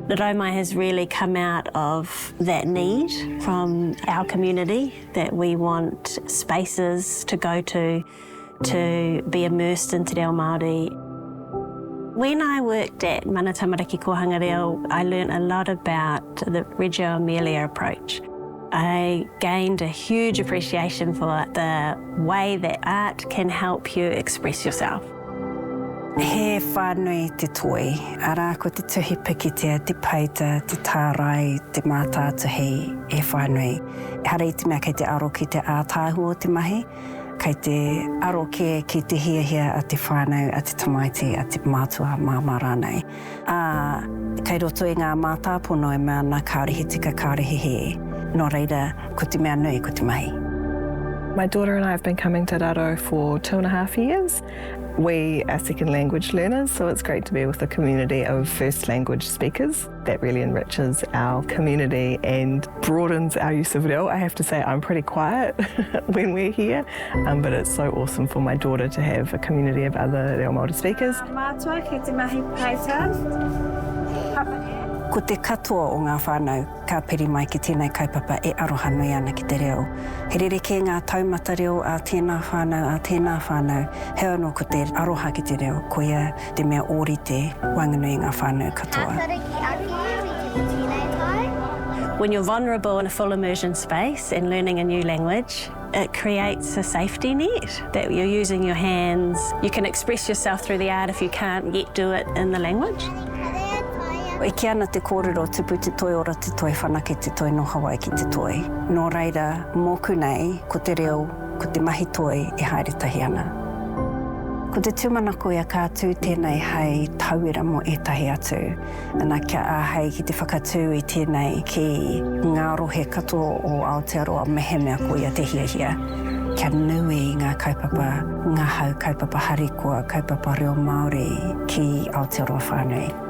RaRau Mai has really come out of that need from our community, that we want spaces to go to be immersed into Te Ao Māori. When I worked at Mana Tamariki ko Hangareo, I learned a lot about the Reggio Emilia approach. I gained a huge appreciation for the way that art can help you express yourself. He whānui te toi, ara ko te tuhi pikitia, te paita, te tārai, te mātātuhi, e whānui. Hara I te mea kei te aro ki te ātāhu o te mahi, kei te aro ki te hiahia a te whānau, a te tamaiti, a te mātua māma rānei. Kei roto I ngā mātāpono e mea nā kaorihi tika kaorihi he. Nō reira, ko te mea nui, ko te mahi. My daughter and I have been coming to RaRau for 2.5 years. We are second language learners, so it's great to be with a community of first language speakers. That really enriches our community and broadens our use of reo. I have to say I'm pretty quiet when we're here, but it's so awesome for my daughter to have a community of other reo Māori speakers. Ko te katoa o ngā whānau, ka piri mai ki tēnei kaupapa e aroha nui ana ki te reo. He rereke ngā taumata reo a tēnā whānau, he anō ko te aroha ki te reo, ko ia te mea ōrite wanganui ngā whānau katoa. When you're vulnerable in a full immersion space and learning a new language, it creates a safety net that you're using your hands. You can express yourself through the art if you can't yet do it in the language. E ki ana te kōrero tupu te toi ora te toi whanake te toi no Hawaii ki te toi. Nō reira, mōku nei, ko te reo, ko te mahi toi e haere tahi ana. Ko te tūmanako ia kātū tēnei hei tauira mo etahi atu. Ana kia āhei ki te whakatū I tēnei ki ngā rohe katoa o Aotearoa mehemea ko ia te hiahia. Kia nui ngā kaupapa, ngā hau kaupapa harikoa, kaupapa reo Māori ki Aotearoa whānui.